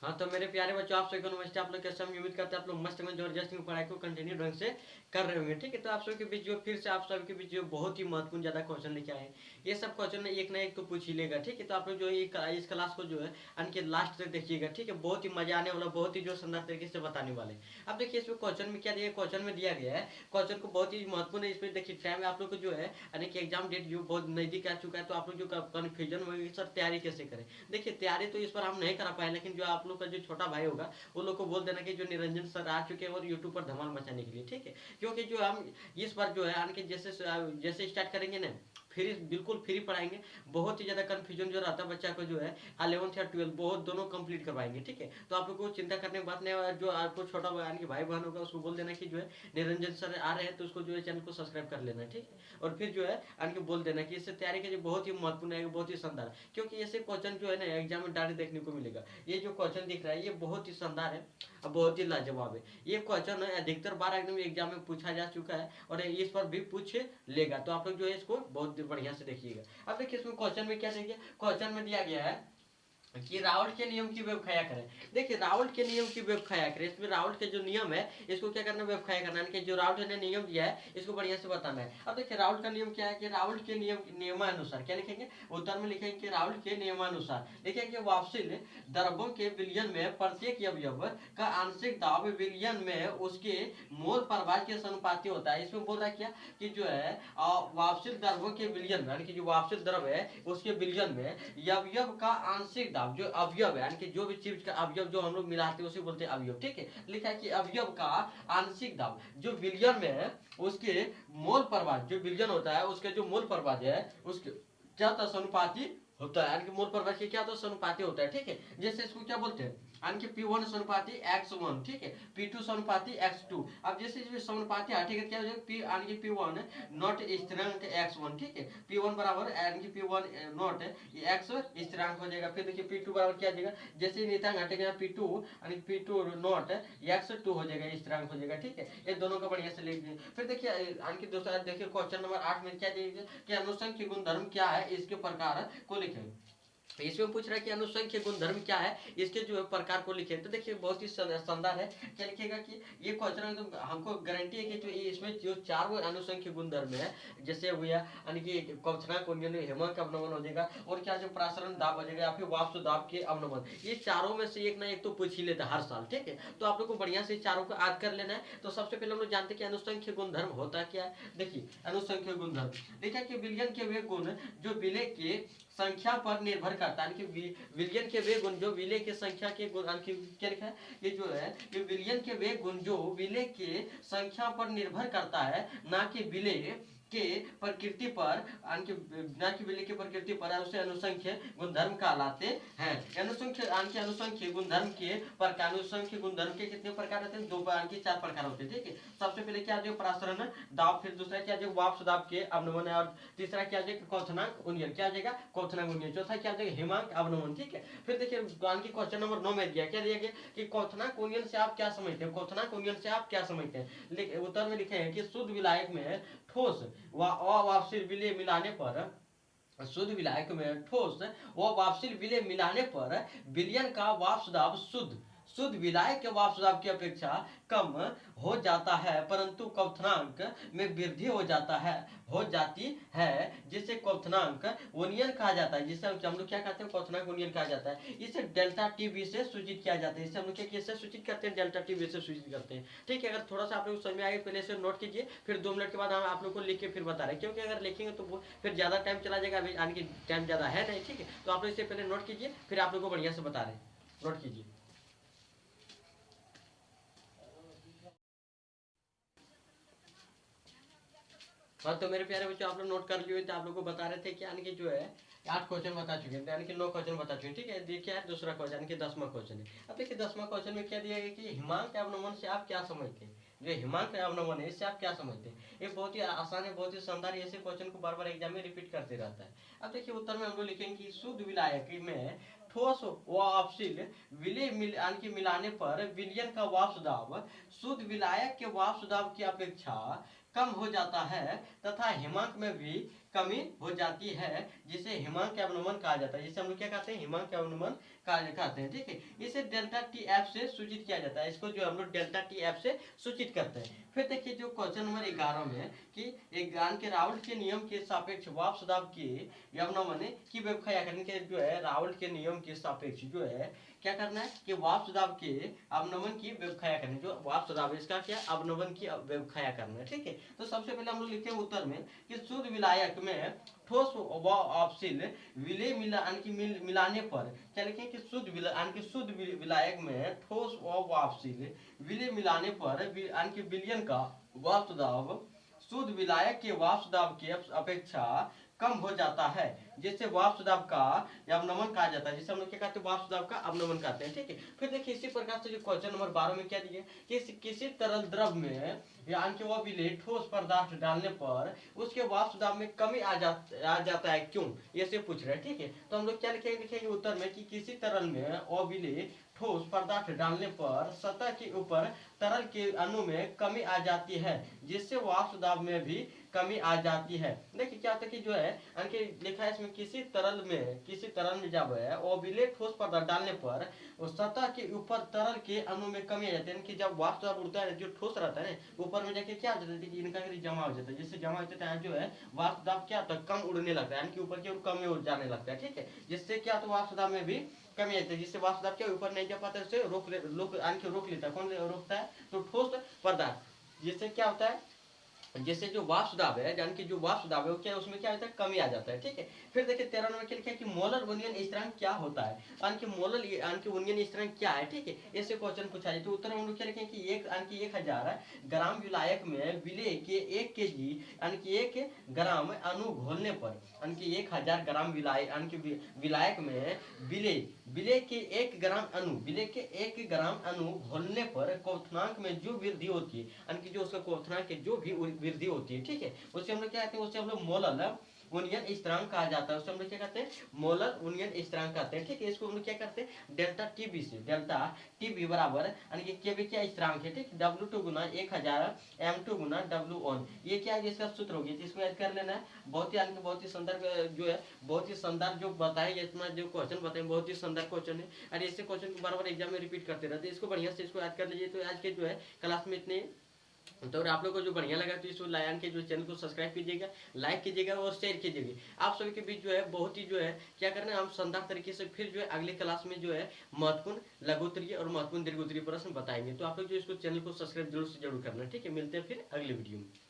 हाँ तो मेरे प्यारे बच्चों, आप सभी को नमस्ते। आप लोग कैसे, हम उम्मीद करते हैं आप लोग मस्त में जबरदस्त में पढ़ाई को कंटिन्यू ढंग से कर रहे होंगे। ठीक है, तो आप सभी के बीच जो फिर से आप सभी के बीच जो बहुत ही महत्वपूर्ण ज्यादा क्वेश्चन लेके आए हैं। ये सब क्वेश्चन एक ना एक तो पूछ ही लेगा। ठीक है, तो आप लोग जो इस क्लास को जो है के लास्ट तक देखिएगा। ठीक है, बहुत ही मजा आने वाला, बहुत ही जो शानदार तरीके से बताने वाले। अब देखिए इसमें क्वेश्चन में क्या दिया, क्वेश्चन में दिया गया है, क्वेश्चन को बहुत ही महत्वपूर्ण है। इसमें देखिए टाइम आप लोग को जो है यानी कि एग्जाम डेट जो बहुत नजदीक आ चुका है, तो आप लोग जो कन्फ्यूजन होगी सर तैयारी कैसे करें। देखिए तैयारी तो इस पर हम नहीं करा पाए, लेकिन जो आप लोग का जो छोटा भाई होगा वो लोग को बोल देना कि जो निरंजन सर आ चुके हैं और यूट्यूब पर धमाल मचाने के लिए। ठीक है, क्योंकि जो हम इस बार जो है यानी कि जैसे जैसे स्टार्ट करेंगे ना, फ्री, बिल्कुल फ्री पढ़ाएंगे। बहुत ही ज्यादा कंफ्यूजन जो रहता है बच्चा को जो है 11th या 12th बहुत दोनों कंप्लीट करवाएंगे। ठीक है, तो आप लोग को चिंता करने की बात नहीं है। जो आपको छोटा यानी कि भाई बहन होगा उसको बोल देना कि जो है निरंजन सर आ रहे हैं, तो उसको जो है चैनल को सब्सक्राइब कर लेना। ठीक है, और फिर जो है यानी कि बोल देना कि इससे तैयारी कीजिए, बहुत ही महत्वपूर्ण है, बहुत ही शानदार। क्योंकि ऐसे क्वेश्चन जो है ना एग्जाम में डायरेक्ट देखने को मिलेगा। ये जो क्वेश्चन दिख रहा है ये बहुत ही शानदार है, बहुत ही लाजवाब है। ये क्वेश्चन अधिकतर बार एकदम एग्जाम में पूछा जा चुका है और इस पर भी पूछ लेगा। तो आप लोग जो है इसको बहुत बढ़िया से देखिएगा। अब देखिए इसमें क्वेश्चन में क्या देखिए, क्वेश्चन में दिया गया है कि राउल्ट के नियम की व्याख्या करें। देखिए राउल्ट के नियम की व्याख्या करें। इसमें राउल्ट के जो नियम है इसको क्या करना है, व्याख्या करना है। जो राउल्ट ने नियम दिया है इसको बढ़िया से बताना है। अब देखिए राउल्ट का नियम क्या है कि राउल्ट के नियमानुसार क्या लिखेंगे, उत्तर में लिखेंगे कि राउल्ट के नियमानुसार लिखेंगे वापसील द्रव्यों के विलयन में प्रत्येक अवयव का आंशिक दाब विलयन में उसके मोल प्रभाव के समानुपाती होता है। इसमें बोल रहा है क्या कि जो है वापसील द्रव्यों के विलयन में यानी कि जो वापसील द्रव है उसके विलयन में अवयव का आंशिक दाब, जो अवयव है यानी कि जो भी चीज का अवयव जो हम लोग मिलाते हैं उसे बोलते हैं अवयव। ठीक है, लिखा है कि अवयव का आंशिक दाब जो विलयन में है उसके मोल प्रभाव, जो विलयन होता है उसके जो मोल प्रभाव है उसके क्या होता है, समानुपाती होता है। यानी कि मोल प्रभाव के क्या होता है, समानुपाती होता है। ठीक है, जैसे इसको क्या बोलते हैं यानी कि P1 समानुपाती x1, ठीक है, P2 समानुपाती x2। अब जैसे समानुपाती हटेगा क्या हो जाएगा, P यानी कि P1 नॉट स्थिरांक x1। ठीक है, P1 बराबर यानी कि P1 नॉट x स्थिरांक हो जाएगा। फिर देखिए P2 बराबर क्या आ जाएगा, जैसे नियतांक हटेगा P2 यानी P2 नॉट x2 हो जाएगा, स्थिरांक हो जाएगा। ठीक है, ये दोनों का बढ़िया से लिख दीजिए। फिर देखिए यानी कि दूसरा देखिए क्वेश्चन नंबर 8 में क्या दिया कि अनुसंख्य गुणधर्म क्या है, इसके प्रकार को लिखें। इसमें पूछ रहा है कि अनुसंख्य गुणधर्म क्या है, इसके जो है प्रकार को लिखे। तो देखिए बहुत ही शानदार है। क्या लिखेगा कि ये क्वेश्चन तो हमको गारंटी है कि जो इसमें जो चार अनुसंख्य गुणधर्म है, जैसे हुआ यानी कि क्वथनांक हेमांक अवनमन हो जाएगा, और क्या जो प्रासरण दाब हो जाएगा या फिर वाष्प दाब के अवनमन, ये चारों में से एक ना एक तो पूछ ही लेता है हर साल। ठीक है, तो आप लोग को बढ़िया से चारों को याद कर लेना है। तो सबसे पहले हम लोग जानते हैं कि अनुसंख्य गुणधर्म होता क्या है। देखिए अनुसंख्य गुणधर्म देखिए कि विलयन के वे गुण जो विलय के संख्या पर निर्भर करता है। विलियन के वे गुण जो विलय के संख्या के गुण क्या लिखा है, ये जो है ये विलियन के वे गुण जो विलय के संख्या पर निर्भर करता है, ना कि विलय के प्रकृति पर, ना कि विलय के प्रकृति पर, उसे अनुसंख्य गुणधर्म कहलाते हैं। अनुसंख्य गुणधर्म के प्रकार, अनुसंख्य गुणधर्म के कितने प्रकार होते हैं, दो के चार प्रकार होते हैं। ठीक है, सबसे पहले क्या जो प्रासरण दाब, फिर दूसरा क्या जो वाष्प दाब के अवनमन है, और तीसरा क्या जो क्वथनांक उन्नयन, क्या जाएगा क्वथनांक उन्नयन, चौथा क्या जाएगा हेमांक अवनमन। ठीक है, फिर देखिए क्वेश्चन नंबर 9 में दिया क्या दिया गया कि क्वथनांक उन्नयन से आप क्या समझते हैं, क्वथनांक उन्नयन से आप क्या समझते हैं। उत्तर में लिखे हैं कि शुद्ध विलायक में ठोस व अवापसील विलय मिलाने पर, शुद्ध विलायक में ठोस व वापसील विलय मिलाने पर विलयन का वाष्प दाब शुद्ध विलायक के वाष्प दाब की अपेक्षा कम हो जाता है, परंतु क्वथनांक में वृद्धि हो जाती है, जिसे क्वथनांक उन्नयन कहा जाता है। जिसे हम लोग क्या कहते हैं, क्वथनांक उन्नयन कहा जाता है। इसे डेल्टा टीवी से सूचित किया जाता है। इसे हम लोग क्या कैसे सूचित करते हैं, डेल्टा टीवी से सूचित करते हैं। ठीक है, अगर थोड़ा सा आप लोग समझ में आए पहले से नोट कीजिए, फिर 2 मिनट के बाद हम आप लोग को लिख के फिर बता रहे हैं, क्योंकि अगर लिखेंगे तो फिर ज्यादा टाइम चला जाएगा, अभी यानी कि टाइम ज्यादा है नहीं। ठीक है, तो आप लोग इससे पहले नोट कीजिए, फिर आप लोग को बढ़िया से बता रहे हैं, नोट कीजिए। हाँ तो मेरे प्यारे बच्चों आप लोग नोट कर लिए, तो आप लोग को बता रहे थे कि यानी कि जो है 8 क्वेश्चन बता चुके हैं, यानी कि 9 क्वेश्चन बता चुके हैं। ठीक है, देखिए दूसरा क्वेश्चन यानी कि 10वां क्वेश्चन है। अब देखिए 10वां क्वेश्चन में क्या दिया गया कि हिमांक अवनमन से आप क्या समझते हैं, जो हिमांक अवनमन है इससे आप क्या समझते हैं। ये बहुत ही आसान है, बहुत ही शानदार, ऐसे क्वेश्चन को बार बार एग्जाम में रिपीट करते रहता है। अब देखिए उत्तर में हम लोग लिखेंगे कि शुद्ध विलायक में ठोस व अपशिल विलय मिलाने पर विलयन का वाष्प दाब शुद्ध विलायक के वाष्प दाब की अपेक्षा कम हो जाता है, तथा हिमांक में भी कमी हो जाती है, जिसे हिमांक अवनमन कहा जाता है। जिसे हम लोग क्या कहते हैं, हिमांक अवनमन कहते हैं। ठीक है, इसे डेल्टा टी एफ से सूचित किया जाता है। इसको जो हम लोग डेल्टा टी एफ से सूचित करते हैं। फिर देखिए जो क्वेश्चन नंबर 11 में कि ज्ञान के राउल्ट के नियम के सापेक्ष वाष्प दाब के अवनमन की व्याख्या करने के जो है राउल्ट के नियम के सापेक्ष जो है क्या करना है कि वाष्प दाब के अवनमन की व्याख्या करनी। जो वाष्प दाब है इसका क्या अवनमन की व्याख्या करना है। ठीक है, तो सबसे पहले हम लोग लिखते हैं उत्तर में कि शुद्ध विलायक में ठोस व अवशिल विलय मिलाने पर क्या लिखें कि शुद्ध विलायक में ठोस व अवशिल विलय मिलाने पर विलयन का वाष्प दाब शुद्ध विलायक के वाष्प दाब की अपेक्षा कम हो जाता है, जिससे वाष्प दाब का अवनमन कहा जाता है। जिसे हम लोग क्या कहते हैं, वाष्प दाब का अवनमन कहते हैं। ठीक है, फिर देखिए इसी प्रकार से जो क्वेश्चन नंबर 12 में क्या दिया कि किसी तरल द्रव में यानी कि वह विलय ठोस पदार्थ डालने पर उसके वाष्प दाब में कमी आ जाता है, क्यों, ये से पूछ रहे हैं। ठीक है, तो हम लोग क्या लिखेंगे उत्तर में कि किसी तरल में अविलय ठोस पदार्थ डालने पर सतह के ऊपर तरल के अणु में कमी आ जाती है, जिससे वाष्प दाब में भी कमी आ जाती है। देखिए क्या होता है कि जो है अंके लिखा है इसमें किसी तरल में जब है अविलय ठोस पदार्थ डालने पर उस सतह के ऊपर तरल के अणु में कमी आ जाती है। कि जब वाष्प दाब उड़ता है जो ठोस रहता है ऊपर में जाके क्या हो जाता है कि इनका जमा हो जाता है। जिससे जमा हो जाता है जो है वाष्प दाब क्या होता है कम उड़ने लगता है, यानी कि ऊपर की ओर कम उड़ जाने लगता है। ठीक है, जिससे क्या तो वाष्प दाब में भी कमी आती है। जिससे वाष्प दाब क्या ऊपर नहीं जा पाता है, उसे रोक लेता है। कौन रोकता है, तो ठोस पदार्थ। जिससे क्या होता है, जैसे जो वाष्प दाब है यानी कि जो वाष्प दाब है वो क्या उसमें क्या होता है कमी आ जाता है। ठीक है, फिर देखिए 13 नंबर क्या लिखा है कि मोलर उन्नयन स्थिरांक क्या होता है, यानी कि मोलर यानी कि उन्नयन स्थिरांक क्या है। ठीक है, ऐसे क्वेश्चन पूछा जाए तो उत्तर में हम लोग क्या लिखें कि 1000 ग्राम विलायक में विलय के 1 kg यानी कि 1 ग्राम अणु घोलने पर यानी कि 1000 ग्राम विलायक यानी कि विलायक में विलय के 1 ग्राम अणु घोलने पर क्वथनांक में जो वृद्धि होती है यानी कि जो उसका क्वथनांक के जो भी वृद्धि होती है। ठीक है, उसे हम लोग क्या कहते हैं, उसे हम लोग मोलर उन्नयन स्थिरांक कहा जाता है। उसे हम लोग क्या कहते हैं, मोलर उन्नयन स्थिरांक कहते हैं। ठीक है, इसको हम लोग क्या करते हैं डेल्टा टीबी से, डेल्टा टीबी बराबर यानी कि केबी क्या स्थिरांक है। ठीक, W2 गुना 1000 M2 गुना W1 ये क्या है इसका सूत्र होगी, तो इसको याद कर लेना है। बहुत ही यानी कि बहुत ही संदर्भ जो है बहुत ही शानदार जो बताया इतना जो क्वेश्चन बताए बहुत ही शानदार क्वेश्चन है। और ऐसे क्वेश्चन को बार बार एग्जाम में रिपीट करते रहते हैं। इसको बढ़िया से इसको याद कर लीजिए। तो आज के जो है क्लास में इतने, तो अगर आप लोग को जो बढ़िया लगा तो इस लायन के जो चैनल को सब्सक्राइब कीजिएगा, लाइक कीजिएगा और शेयर कीजिएगा। आप सभी के बीच जो है बहुत ही जो है क्या करना है हम शानदार तरीके से फिर जो है अगले क्लास में जो है महत्वपूर्ण लघुत्तरीय और महत्वपूर्ण दीर्घोत्तरीय प्रश्न बताएंगे। तो आप लोग जो इसको चैनल को सब्सक्राइब जरूर से जरूर करना। ठीक है, मिलते हैं फिर अगले वीडियो में।